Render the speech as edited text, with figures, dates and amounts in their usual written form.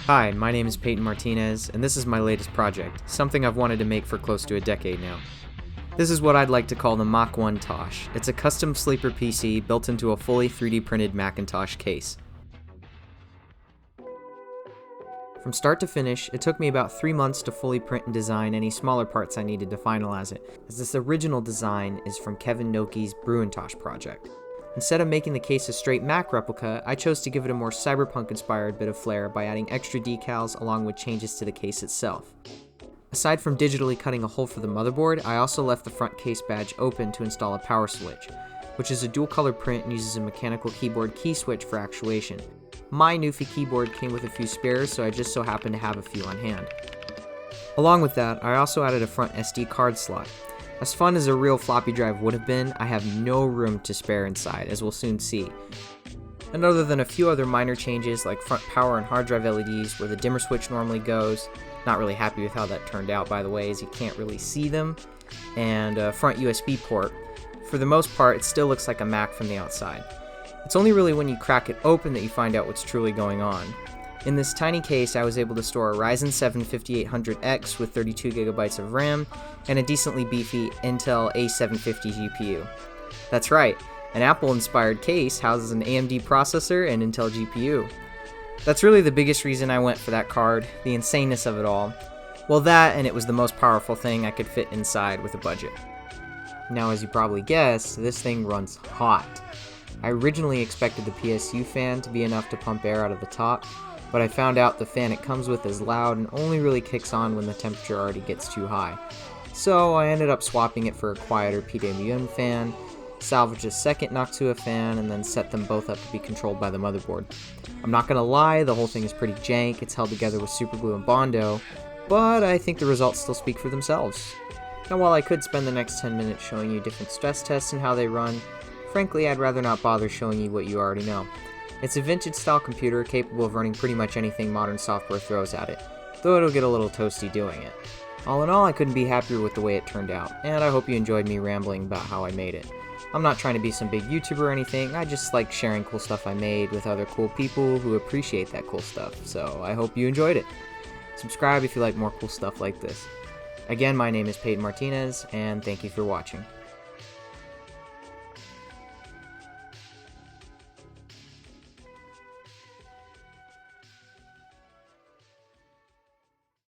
Hi, my name is Peyton Martinez, and this is my latest project, something I've wanted to make for close to a decade now. This is what I'd like to call the MACH-1 Tosh. It's a custom sleeper PC built into a fully 3D printed Macintosh case. From start to finish, it took me about 3 months to fully print and design any smaller parts I needed to finalize it, as this original design is from Kevin Noki's Brewintosh project. Instead of making the case a straight Mac replica, I chose to give it a more cyberpunk-inspired bit of flair by adding extra decals along with changes to the case itself. Aside from digitally cutting a hole for the motherboard, I also left the front case badge open to install a power switch, which is a dual-color print and uses a mechanical keyboard key switch for actuation. My Newfie keyboard came with a few spares, so I just so happened to have a few on hand. Along with that, I also added a front SD card slot. As fun as a real floppy drive would have been, I have no room to spare inside, as we'll soon see. And other than a few other minor changes like front power and hard drive LEDs where the dimmer switch normally goes, not really happy with how that turned out by the way, as you can't really see them, and a front USB port, for the most part it still looks like a Mac from the outside. It's only really when you crack it open that you find out what's truly going on. In this tiny case, I was able to store a Ryzen 7 5800X with 32GB of RAM and a decently beefy Intel A750 GPU. That's right, an Apple-inspired case houses an AMD processor and Intel GPU. That's really the biggest reason I went for that card, the insaneness of it all. Well, that, and it was the most powerful thing I could fit inside with a budget. Now, as you probably guessed, this thing runs hot. I originally expected the PSU fan to be enough to pump air out of the top, but I found out the fan it comes with is loud and only really kicks on when the temperature already gets too high. So I ended up swapping it for a quieter PWM fan, salvaged a second Noctua fan, and then set them both up to be controlled by the motherboard. I'm not gonna lie, the whole thing is pretty jank, it's held together with superglue and Bondo, but I think the results still speak for themselves. Now while I could spend the next 10 minutes showing you different stress tests and how they run, frankly I'd rather not bother showing you what you already know. It's a vintage style computer capable of running pretty much anything modern software throws at it, though it'll get a little toasty doing it. All in all, I couldn't be happier with the way it turned out, and I hope you enjoyed me rambling about how I made it. I'm not trying to be some big YouTuber or anything, I just like sharing cool stuff I made with other cool people who appreciate that cool stuff, so I hope you enjoyed it. Subscribe if you like more cool stuff like this. Again, my name is Peyton Martinez, and thank you for watching.